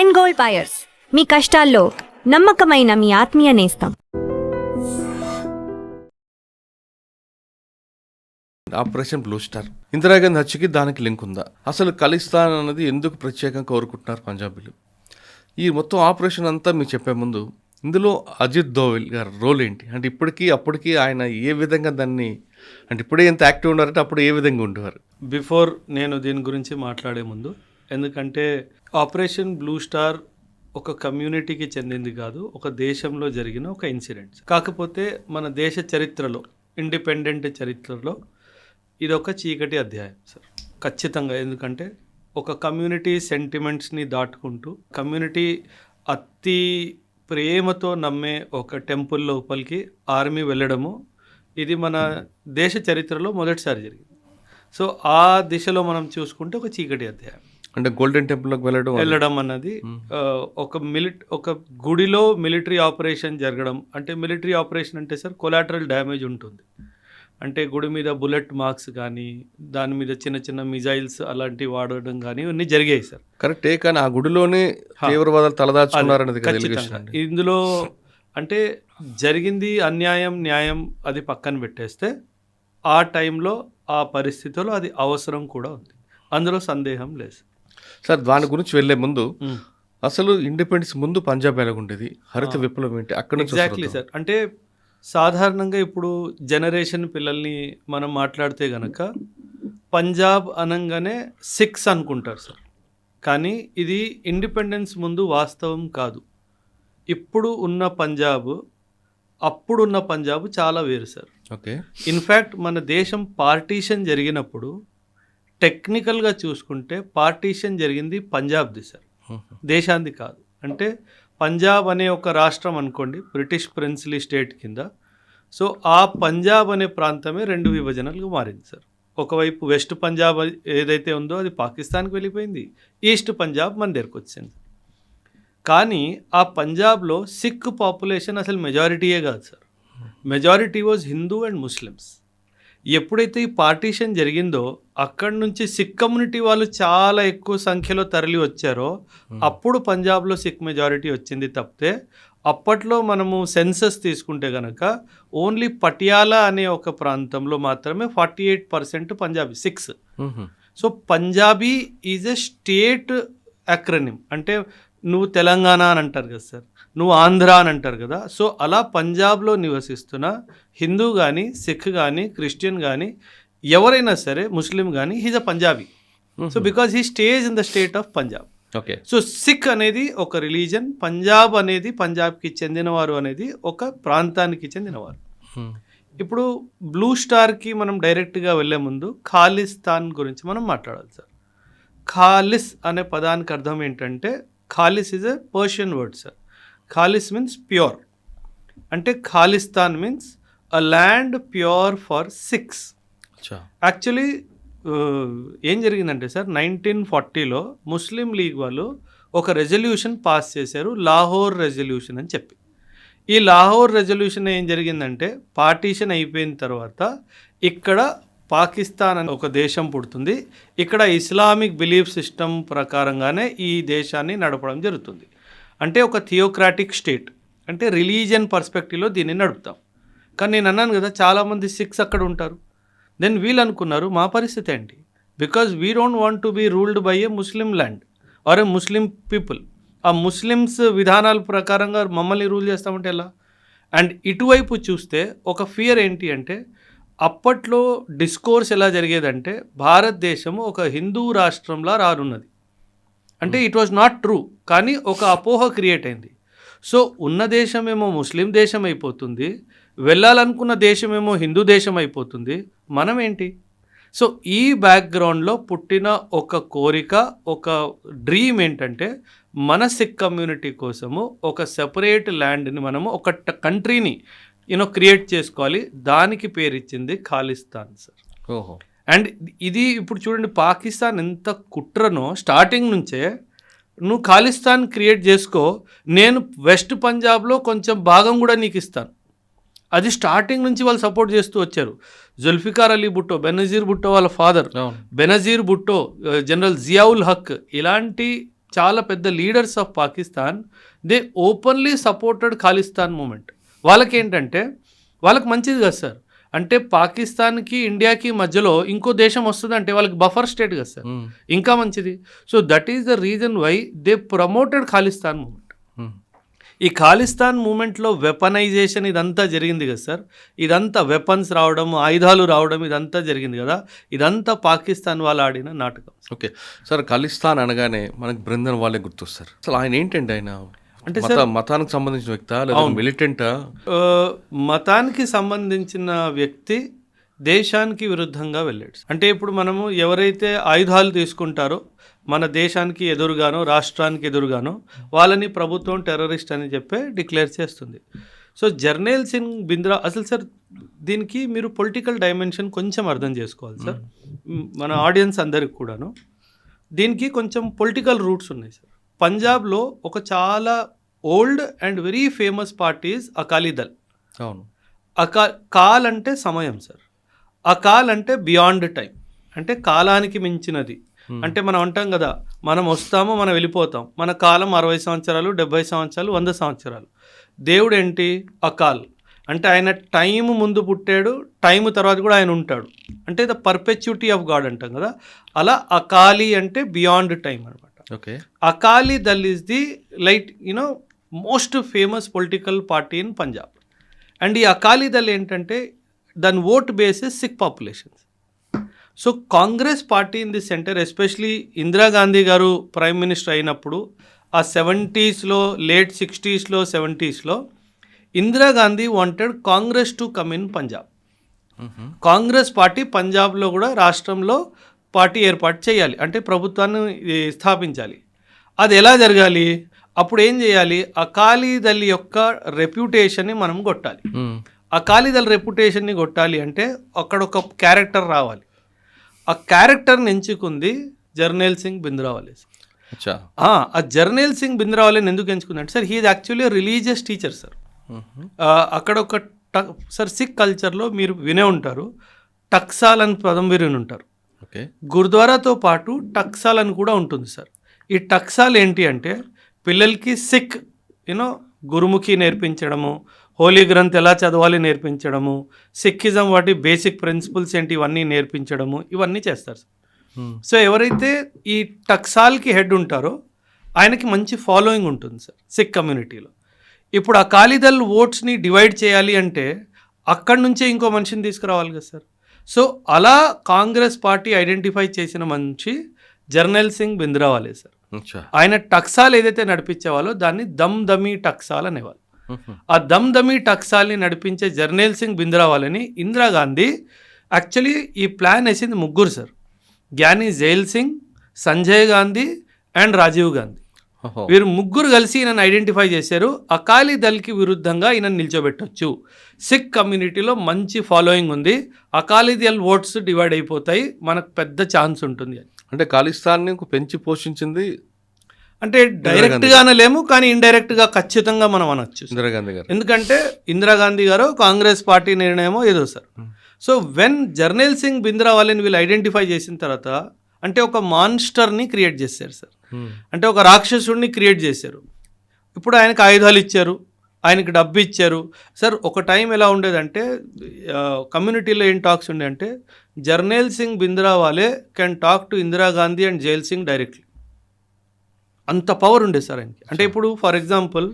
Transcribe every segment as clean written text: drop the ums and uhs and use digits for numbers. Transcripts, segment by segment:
And gold buyers, మీ కష్టాల్లో నమ్మకమైన మీ ఆత్మీయ నేస్తం. ఆపరేషన్ బ్లూ స్టార్, ఇందిరాగాంధీ హత్యకి దానికి లింక్ ఉందా? అసలు ఖలిస్తాన్ అన్నది ఎందుకు ప్రత్యేకంగా కోరుకుంటున్నారు పంజాబీలు? ఈ మొత్తం ఆపరేషన్ అంతా మీకు చెప్పే ముందు ఇందులో అజిత్ దోవల్ గారి రోల్ ఏంటి? అంటే ఇప్పటికీ అప్పటికి ఆయన ఏ విధంగా దాన్ని, అంటే ఇప్పుడే ఎంత యాక్టివ్ ఉన్నారంటే అప్పుడు ఏ విధంగా ఉండేవారు? బిఫోర్ నేను దీని గురించి మాట్లాడే ముందు, ఎందుకంటే ఆపరేషన్ బ్లూ స్టార్ ఒక కమ్యూనిటీకి చెందింది కాదు, ఒక దేశంలో జరిగిన ఒక ఇన్సిడెంట్. కాకపోతే మన దేశ చరిత్రలో, ఇండిపెండెంట్ చరిత్రలో ఇది ఒక చీకటి అధ్యాయం సార్, ఖచ్చితంగా. ఎందుకంటే ఒక కమ్యూనిటీ సెంటిమెంట్స్ని దాటుకుంటూ, కమ్యూనిటీ అతి ప్రేమతో నమ్మే ఒక టెంపుల్ లోపలికి ఆర్మీ వెళ్ళడము, ఇది మన దేశ చరిత్రలో మొదటిసారి జరిగింది. సో ఆ దిశలో మనం చూసుకుంటే ఒక చీకటి అధ్యాయం. అంటే గోల్డెన్ టెంపుల్లోకి వెళ్ళడం అన్నది ఒక గుడిలో మిలిటరీ ఆపరేషన్ జరగడం. అంటే మిలిటరీ ఆపరేషన్ అంటే సార్ కొలాటరల్ డ్యామేజ్ ఉంటుంది. అంటే గుడి మీద బుల్లెట్ మార్క్స్ కానీ, దాని మీద చిన్న చిన్న మిజైల్స్ అలాంటివి వాడడం కానీ ఇవన్నీ జరిగాయి సార్. కరెక్టే, కానీ ఆ గుడిలోనే తీవ్రవాదాలు తలదాచుకున్నారన్నది ఇందులో అంటే జరిగింది అన్యాయం న్యాయం అది పక్కన పెట్టేస్తే, ఆ టైంలో ఆ పరిస్థితుల్లో అది అవసరం కూడా ఉంది, అందులో సందేహం లేదు సార్. దాని గురించి వెళ్ళే ముందు అసలు ఇండిపెండెన్స్ ముందు పంజాబ్ ఎలాగుండేది, హరిత విప్లవం ఏంటి, అక్కడ నుంచి ఎగ్జాక్ట్లీ సార్. అంటే సాధారణంగా ఇప్పుడు జనరేషన్ పిల్లల్ని మనం మాట్లాడితే గనక పంజాబ్ అనగానే సిక్స్ అనుకుంటారు సార్. కానీ ఇది ఇండిపెండెన్స్ ముందు వాస్తవం కాదు. ఇప్పుడు ఉన్న పంజాబ్, అప్పుడున్న పంజాబ్ చాలా వేరు సార్. ఓకే. ఇన్ఫ్యాక్ట్ మన దేశం పార్టీషన్ జరిగినప్పుడు టెక్నికల్గా చూసుకుంటే పార్టీషన్ జరిగింది పంజాబ్ది సార్, దేశాంది కాదు. అంటే పంజాబ్ అనే ఒక రాష్ట్రం అనుకోండి, బ్రిటిష్ ప్రిన్స్లీ స్టేట్ కింద. సో ఆ పంజాబ్ అనే ప్రాంతమే రెండు విభజనలుగా మారింది సార్. ఒకవైపు వెస్ట్ పంజాబ్ ఏదైతే ఉందో అది పాకిస్తాన్కి వెళ్ళిపోయింది, ఈస్ట్ పంజాబ్ మన దగ్గరకు వచ్చింది. కానీ ఆ పంజాబ్లో సిక్ పాపులేషన్ అసలు మెజారిటీయే కాదు sir. Majority was Hindu and Muslims. ఎప్పుడైతే ఈ పార్టీషన్ జరిగిందో అక్కడి నుంచి సిక్ కమ్యూనిటీ వాళ్ళు చాలా ఎక్కువ సంఖ్యలో తరలి వచ్చారో అప్పుడు పంజాబ్లో సిక్ మెజారిటీ వచ్చింది తప్పితే, అప్పట్లో మనము సెన్సస్ తీసుకుంటే కనుక ఓన్లీ పటియాలా అనే ఒక ప్రాంతంలో మాత్రమే 48% Punjabi, 6. So Punjabi is a state acronym. అంటే నువ్వు తెలంగాణ అని అంటారు కదా సార్, నువ్వు ఆంధ్ర అని అంటారు కదా. సో అలా పంజాబ్లో నివసిస్తున్న హిందూ కానీ, సిక్ కానీ, క్రిస్టియన్ కానీ, ఎవరైనా సరే, ముస్లిం కానీ, he's a Punjabi. So because he stays in the state of Punjab. Okay. So Sikh అనేది ఒక రిలీజన్, పంజాబ్ అనేది పంజాబ్కి చెందినవారు అనేది ఒక ప్రాంతానికి చెందినవారు. ఇప్పుడు బ్లూ స్టార్కి మనం డైరెక్ట్గా వెళ్ళే ముందు ఖాలిస్తాన్ గురించి మనం మాట్లాడాలి సార్. ఖాలిస్ అనే పదానికి అర్థం ఏంటంటే, khalis is a Persian word sir. Khalis means pure. అంటే Khalistan means a land pure for Sikhs. Actually ఏం జరిగిందంటే సార్, 1940లో ముస్లిం లీగ్ వాళ్ళు ఒక రెజల్యూషన్ పాస్ చేశారు, లాహోర్ రెజల్యూషన్ అని చెప్పి. ఈ లాహోర్ రెజల్యూషన్ ఏం జరిగిందంటే, పార్టీషన్ అయిపోయిన తర్వాత ఇక్కడ పాకిస్తాన్ అనే ఒక దేశం పుడుతుంది. ఇక్కడ ఇస్లామిక్ బిలీఫ్ సిస్టమ్ ప్రకారంగానే ఈ దేశాన్ని నడపడం జరుగుతుంది. అంటే ఒక థియోక్రాటిక్ స్టేట్, అంటే రిలీజియన్ పర్స్పెక్టివ్లో దీన్ని నడుపుతాం. కానీ నేను అన్నాను కదా, చాలామంది సిక్స్ అక్కడ ఉంటారు. దెన్ వీళ్ళు అనుకున్నారు మా పరిస్థితి ఏంటి, because we don't want to be ruled by a Muslim land or a Muslim people. ఆ ముస్లిమ్స్ విధానాల ప్రకారంగా మమ్మల్ని రూల్ చేస్తామంటే ఎలా? అండ్ ఇటువైపు చూస్తే ఒక ఫియర్ ఏంటి అంటే, అప్పట్లో డిస్కోర్స్ ఎలా జరిగేదంటే, భారతదేశము ఒక హిందూ రాష్ట్రంలా రానున్నది. అంటే ఇట్ వాజ్ నాట్ ట్రూ, కానీ ఒక అపోహ క్రియేట్ అయింది. సో ఉన్న దేశమేమో ముస్లిం దేశం అయిపోతుంది, వెళ్ళాలనుకున్న దేశమేమో హిందూ దేశం అయిపోతుంది, మనం ఏంటి? సో ఈ బ్యాక్గ్రౌండ్లో పుట్టిన ఒక కోరిక, ఒక డ్రీమ్ ఏంటంటే, మన సిక్ కమ్యూనిటీ కోసము ఒక సెపరేట్ ల్యాండ్ని మనము, ఒక కంట్రీని క్రియేట్ చేసుకోవాలి. దానికి పేరు ఇచ్చింది ఖాలిస్తాన్ సార్. ఓహో. అండ్ ఇది ఇప్పుడు చూడండి, పాకిస్తాన్ ఎంత కుట్రనో స్టార్టింగ్ నుంచే, నువ్వు ఖాలిస్తాన్ క్రియేట్ చేసుకో, నేను వెస్ట్ పంజాబ్లో కొంచెం భాగం కూడా నీకు ఇస్తాను. అది స్టార్టింగ్ నుంచి వాళ్ళు సపోర్ట్ చేస్తూ వచ్చారు. జుల్ఫికార్ అలీ భుట్టో, బెనజీర్ భుట్టో వాళ్ళ ఫాదర్, బెనజీర్ భుట్టో, జనరల్ జియావుల్ హక్, ఇలాంటి చాలా పెద్ద leaders of Pakistan they openly supported Khalistan movement. వాళ్ళకేంటంటే వాళ్ళకి మంచిది కదా సార్, అంటే పాకిస్తాన్కి ఇండియాకి మధ్యలో ఇంకో దేశం వస్తుంది అంటే వాళ్ళకి బఫర్ స్టేట్ కదా సార్, ఇంకా మంచిది. So that is the reason why they promoted Khalistan movement. ఈ ఖాలిస్తాన్ మూమెంట్లో వెపనైజేషన్ ఇదంతా జరిగింది కదా సార్, ఇదంతా వెపన్స్ రావడం, ఆయుధాలు రావడం, ఇదంతా జరిగింది కదా, ఇదంతా పాకిస్తాన్ వాళ్ళు ఆడిన నాటకం. ఓకే సార్, ఖలిస్తాన్ అనగానే మనకి బృందన్ వాళ్ళే గుర్తొస్తారు. అసలు ఆయన ఏంటండి, ఆయన అంటే మతానికి సంబంధించిన వ్యక్తా లేదా మిలిటెంటా? మతానికి సంబంధించిన వ్యక్తి దేశానికి విరుద్ధంగా వెళ్ళాడు. అంటే ఇప్పుడు మనము ఎవరైతే ఆయుధాలు తీసుకుంటారో మన దేశానికి ఎదురుగానో రాష్ట్రానికి ఎదురుగానో వాళ్ళని ప్రభుత్వం టెర్రరిస్ట్ అని చెప్పి డిక్లేర్ చేస్తుంది. సో జర్నైల్ సింగ్ బింద్రా అసలు సార్ దీనికి మీరు పొలిటికల్ డైమెన్షన్ కొంచెం అర్థం చేసుకోవాలి సార్, మన ఆడియన్స్ అందరికి కూడాను. దీనికి కొంచెం పొలిటికల్ రూట్స్ ఉన్నాయి సార్. పంజాబ్లో ఒక చాలా old and very famous party is Akali Dal. అవును. కాల్ అంటే సమయం సార్, అకాల్ అంటే బియాండ్ టైం, అంటే కాలానికి మించినది. అంటే మనం అంటాం కదా, మనం వస్తాము మనం వెళ్ళిపోతాం, మన కాలం 60 సంవత్సరాలు 70 సంవత్సరాలు 100 సంవత్సరాలు. దేవుడు ఏంటి, అకాల్ అంటే ఆయన టైం ముందు పుట్టాడు, టైం తర్వాత కూడా ఆయన ఉంటాడు, అంటే ద పర్పెచ్యుటీ ఆఫ్ గాడ్ అంటాం కదా, అలా అకాలీ అంటే బియాండ్ టైం అనమాట. Okay. Akali Dal is the most famous political party in Punjab. And ఈ అకాలీ దల్ ఏంటంటే దాని vote basis Sikh populations. So Congress party in the centre, especially Indira Gandhi garu prime minister అయినప్పుడు ఆ 70s, late 60s, 70s Indira Gandhi wanted Congress to come in Punjab. Congress party పంజాబ్లో కూడా రాష్ట్రంలో party ఏర్పాటు చేయాలి, అంటే ప్రభుత్వాన్ని స్థాపించాలి. అది ఎలా జరగాలి, అప్పుడు ఏం చేయాలి, అకాలీదళ్ యొక్క రెప్యుటేషన్ని మనం కొట్టాలి. అకాలీదళ్ రెప్యుటేషన్ని కొట్టాలి అంటే అక్కడ ఒక క్యారెక్టర్ రావాలి. ఆ క్యారెక్టర్ని ఎంచుకుంది జర్నైల్ సింగ్ బింద్రావాలే. ఆ జర్నైల్ సింగ్ బింద్రావాలేని ఎందుకు ఎంచుకుందంటే sir, he actually religious teacher sir. అక్కడ ఒక సార్ సిక్ కల్చర్లో మీరు వినే ఉంటారు, టక్సాల్ అని పదం విని ఉంటారు. ఓకే. గురుద్వారాతో పాటు టక్సాల్ అని కూడా ఉంటుంది సార్. ఈ టక్సాల్ ఏంటి అంటే పిల్లలకి సిక్ గురుముఖి నేర్పించడము, హోలీ గ్రంథ్ ఎలా చదవాలి నేర్పించడము, సిక్కిజం వాటి బేసిక్ ప్రిన్సిపల్స్ ఏంటి ఇవన్నీ నేర్పించడము, ఇవన్నీ చేస్తారు సార్. సో ఎవరైతే ఈ టక్సాల్కి హెడ్ ఉంటారో ఆయనకి మంచి ఫాలోయింగ్ ఉంటుంది సార్ సిక్ కమ్యూనిటీలో. ఇప్పుడు ఆ అకాలీదళ్ ఓట్స్ని డివైడ్ చేయాలి అంటే అక్కడి నుంచే ఇంకో మనిషిని తీసుకురావాలి కదా సార్. సో అలా కాంగ్రెస్ పార్టీ ఐడెంటిఫై చేసిన మనిషి జర్నైల్ సింగ్ బింద్రావాలే సార్. ఆయన టక్సాల్ ఏదైతే నడిపించేవాళ్ళో దాన్ని దమ్దమీ టక్సాల్ అనేవాళ్ళు. ఆ దమ్దమీ టక్సాల్ని నడిపించే జర్నైల్ సింగ్ బింద్రావాలని ఇందిరాగాంధీ యాక్చువల్లీ ఈ ప్లాన్ వేసింది ముగ్గురు సార్, జ్ఞాని జైల్ సింగ్, సంజయ్ గాంధీ అండ్ రాజీవ్ గాంధీ. వీరు ముగ్గురు కలిసి ఈయనను ఐడెంటిఫై చేశారు, అకాలీదళ్కి విరుద్ధంగా ఈయన నిల్చోబెట్టచ్చు, సిక్ కమ్యూనిటీలో మంచి ఫాలోయింగ్ ఉంది, అకాలీదళ్ ఓట్స్ డివైడ్ అయిపోతాయి, మనకు పెద్ద ఛాన్స్ ఉంటుంది అని. అంటే ఖలిస్తాన్ని పెంచి పోషించింది అంటే డైరెక్ట్గా అనలేము, కానీ ఇండైరెక్ట్గా ఖచ్చితంగా మనం అనొచ్చు ఇందిరాగాంధీ గారు. ఎందుకంటే ఇందిరాగాంధీ గారు కాంగ్రెస్ పార్టీ నిర్ణయమో ఏదో sir. So when Jarnail Singh బింద్రావాలేని వీళ్ళు ఐడెంటిఫై చేసిన తర్వాత అంటే ఒక మాన్స్టర్ని క్రియేట్ చేశారు సార్, అంటే ఒక రాక్షసుడిని క్రియేట్ చేశారు. ఇప్పుడు ఆయనకు ఆయుధాలు ఇచ్చారు, ఆయనకి డబ్బు ఇచ్చారు సార్. ఒక టైం ఎలా ఉండేదంటే కమ్యూనిటీలో ఏం టాక్స్ ఉండే అంటే జర్నైల్ సింగ్ బింద్రావాలే can talk to Indira Gandhi and Zail Singh directly, అంత పవర్ ఉండే సార్ ఆయనకి. అంటే ఇప్పుడు ఫర్ ఎగ్జాంపుల్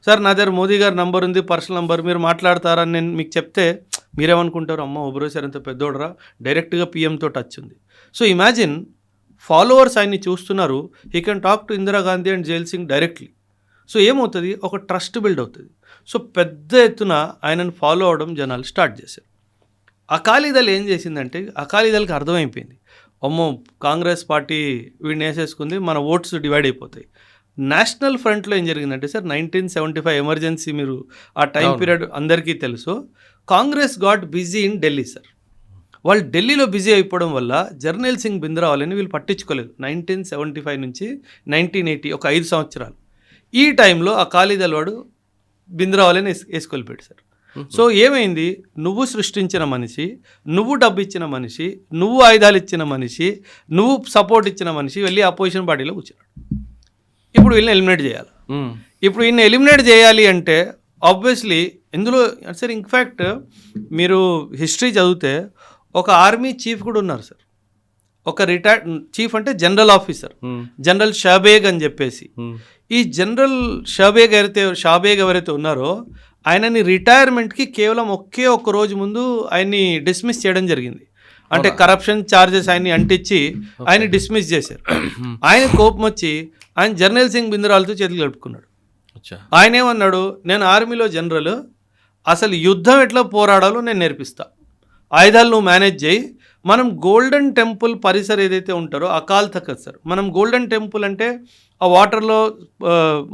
సార్ నా దగ్గర మోదీ గారి నంబర్ ఉంది, పర్సనల్ నంబర్, మీరు మాట్లాడతారని నేను మీకు చెప్తే మీరేమనుకుంటారు, అమ్మ ఒబ్రో సార్ ఎంత పెద్దోడరా, డైరెక్ట్గా పిఎంతో టచ్ ఉంది. సో ఇమాజిన్ ఫాలోవర్స్ ఆయన్ని చూస్తున్నారు, he can talk to Indira Gandhi and Zail Singh directly. So ఏమవుతుంది, ఒక ట్రస్ట్ బిల్డ్ అవుతుంది. సో పెద్ద ఎత్తున ఆయనను ఫాలో అవడం జనాలు స్టార్ట్ చేశారు. అకాలీదళ్ ఏం చేసిందంటే అకాలీదళ్కి అర్థమైపోయింది, అమ్మో కాంగ్రెస్ పార్టీ వీడిని వేసేసుకుంది, మన ఓట్స్ డివైడ్ అయిపోతాయి. నేషనల్ ఫ్రంట్లో ఏం జరిగిందంటే సార్ 1975 ఎమర్జెన్సీ, మీరు ఆ టైం పీరియడ్ అందరికీ తెలుసు. Congress got busy in Delhi sir. వాళ్ళు ఢిల్లీలో బిజీ అయిపోవడం వల్ల జర్నైల్ సింగ్ బింద్రావాలని వీళ్ళు పట్టించుకోలేదు. 1975 నుంచి 1980 ఒక 5 సంవత్సరాలు. ఈ టైంలో అకాలీదళ్ వాడు బింద్రావాలని వేసుకెళ్ళిపోయాడు సార్. సో ఏమైంది, నువ్వు సృష్టించిన మనిషి, నువ్వు డబ్బు ఇచ్చిన మనిషి, నువ్వు ఆయుధాలు ఇచ్చిన మనిషి, నువ్వు సపోర్ట్ ఇచ్చిన మనిషి వెళ్ళి అపోజిషన్ పార్టీలో కూర్చున్నాడు. ఇప్పుడు వీళ్ళని ఎలిమినేట్ చేయాలి. ఇప్పుడు ఈయన ఎలిమినేట్ చేయాలి అంటే ఆబ్వియస్లీ ఇందులో సార్ ఇన్ఫ్యాక్ట్ మీరు హిస్టరీ చదివితే ఒక ఆర్మీ చీఫ్ కూడా ఉన్నారు సార్. ఒక రిటైర్డ్ చీఫ్ అంటే జనరల్ ఆఫీసర్, జనరల్ షాబేగ్ అని చెప్పేసి. ఈ జనరల్ షాబేగ్ ఎవరైతే ఉన్నారో ఆయనని రిటైర్మెంట్కి కేవలం ఒక్క రోజు ముందు ఆయన్ని డిస్మిస్ చేయడం జరిగింది. అంటే కరప్షన్ ఛార్జెస్ ఆయన్ని అంటించి ఆయన డిస్మిస్ చేశారు. ఆయన కోపం వచ్చి ఆయన జర్నల్ సింగ్ బింద్రాలతో చేతులు కలుపుకున్నాడు. ఆయన ఏమన్నాడు, నేను ఆర్మీలో జనరల్, అసలు యుద్ధం ఎట్లా పోరాడాలో నేను నేర్పిస్తా, ఆయుధాలు నువ్వు మేనేజ్ చేయి. మనం గోల్డెన్ టెంపుల్ పరిసర ఏదైతే ఉంటారో అకాల్ తఖత్ సార్, మనం గోల్డెన్ టెంపుల్ అంటే ఆ వాటర్లో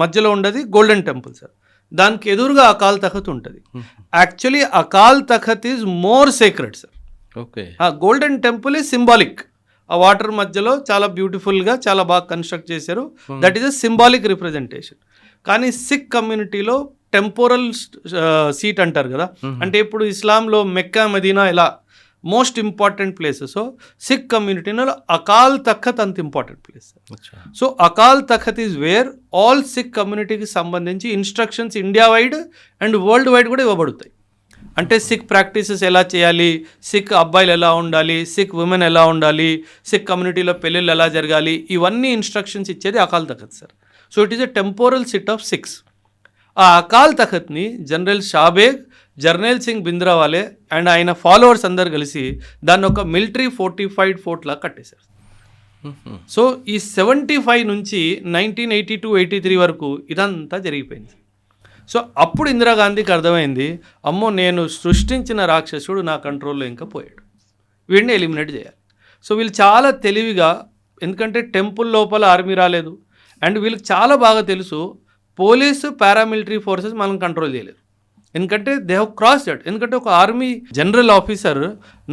మధ్యలో ఉండేది గోల్డెన్ టెంపుల్ సార్, దానికి ఎదురుగా అకాల్ తఖత్ ఉంటుంది. Actually Akal Takht is more sacred sir. Okay, golden temple is symbolic. ఆ వాటర్ మధ్యలో చాలా బ్యూటిఫుల్గా చాలా బాగా కన్స్ట్రక్ట్ చేశారు. That is a symbolic representation. కానీ సిక్ కమ్యూనిటీలో టెంపోరల్ సీట్ అంటారు కదా, అంటే ఇప్పుడు ఇస్లాంలో మెక్కా మదీనా ఇలా most important places. So Sikh కమ్యూనిటీలో అకాల్ తఖత్ అంత important place. So Akal Takht is where all Sikh కమ్యూనిటీకి సంబంధించి instructions India wide and world wide కూడా ఇవ్వబడతాయి. అంటే సిక్ ప్రాక్టీసెస్ ఎలా చేయాలి, సిక్ అబ్బాయిలు ఎలా ఉండాలి, సిక్ ఉమెన్ ఎలా ఉండాలి, సిక్ కమ్యూనిటీలో పెళ్ళిళ్ళు ఎలా జరగాలి, ఇవన్నీ ఇన్స్ట్రక్షన్స్ ఇచ్చేది Akal Takht sir. So it is a temporal seat of Sikhs. ఆ అకాల్ తఖత్ని జనరల్ షాబేగ్, జర్నల్ సింగ్ బింద్రావాలే అండ్ ఆయన ఫాలోవర్స్ అందరు కలిసి దాన్ని ఒక మిలిటరీ ఫోర్టిఫైడ్ ఫోర్ట్ లాగా కట్టేశారు. సో ఈ 75 నుంచి 1982-83 వరకు ఇదంతా జరిగిపోయింది. సో అప్పుడు ఇందిరాగాంధీకి అర్థమైంది, అమ్మో నేను సృష్టించిన రాక్షసుడు నా కంట్రోల్లో ఇంకా పోయాడు, వీడిని ఎలిమినేట్ చేయాలి. సో వీళ్ళు చాలా తెలివిగా, ఎందుకంటే టెంపుల్ లోపల ఆర్మీ రాలేదు అండ్ వీళ్ళకి చాలా బాగా తెలుసు పోలీసు పారామిలిటరీ ఫోర్సెస్ మనం కంట్రోల్ చేయలేదు, ఎందుకంటే దే హ్యావ్ క్రాస్ దట్. ఎందుకంటే ఒక ఆర్మీ జనరల్ ఆఫీసర్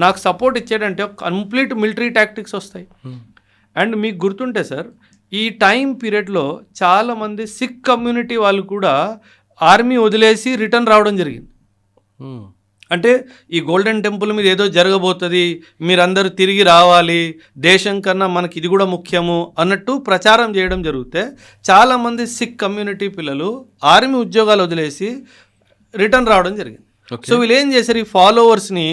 నాకు సపోర్ట్ ఇచ్చాడంటే కంప్లీట్ మిలిటరీ టాక్టిక్స్ వస్తాయి. అండ్ మీకు గుర్తుంటే సార్ ఈ టైం పీరియడ్లో చాలామంది సిక్ కమ్యూనిటీ వాళ్ళు కూడా ఆర్మీ వదిలేసి రిటర్న్ రావడం జరిగింది. అంటే ఈ గోల్డెన్ టెంపుల్ మీద ఏదో జరగబోతుంది, మీరందరూ తిరిగి రావాలి, దేశం కన్నా మనకి ఇది కూడా ముఖ్యము అన్నట్టు ప్రచారం చేయడం జరిగితే చాలామంది సిక్ కమ్యూనిటీ పిల్లలు ఆర్మీ ఉద్యోగాలు వదిలేసి రిటర్న్ రావడం జరిగింది. సో వీళ్ళు ఏం చేశారు, ఈ ఫాలోవర్స్ని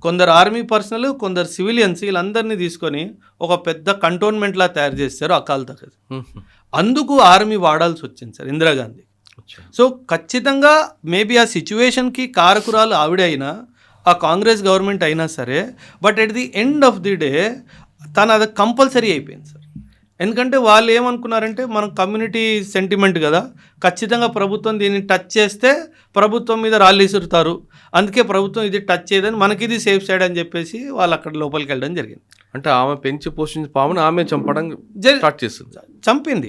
కొందరు ఆర్మీ పర్సనల్, కొందరు సివిలియన్స్, వీళ్ళందరినీ తీసుకొని ఒక పెద్ద కంటోన్మెంట్లా తయారు చేస్తారు అకాల్ తఖత్. అందుకు ఆర్మీ వాడాల్సి వచ్చింది సార్ ఇందిరాగాంధీ. సో ఖచ్చితంగా మేబీ ఆ సిచ్యువేషన్కి కారకురాలు ఆవిడే అయినా, ఆ కాంగ్రెస్ గవర్నమెంట్ అయినా సరే, but at the end of the day తను అది కంపల్సరీ అయిపోయింది సార్. ఎందుకంటే వాళ్ళు ఏమనుకున్నారంటే మనం కమ్యూనిటీ సెంటిమెంట్ కదా, ఖచ్చితంగా ప్రభుత్వం దీన్ని టచ్ చేస్తే ప్రభుత్వం మీద రాళ్ళు ఇసురుతారు, అందుకే ప్రభుత్వం ఇది టచ్ చేయదని మనకి ఇది సేఫ్ సైడ్ అని చెప్పేసి వాళ్ళు అక్కడ లోపలికి వెళ్ళడం జరిగింది. అంటే ఆమె పెంచి పోషించి పామును ఆమె చంపడం స్టార్ట్ చేస్తుంది, చంపింది.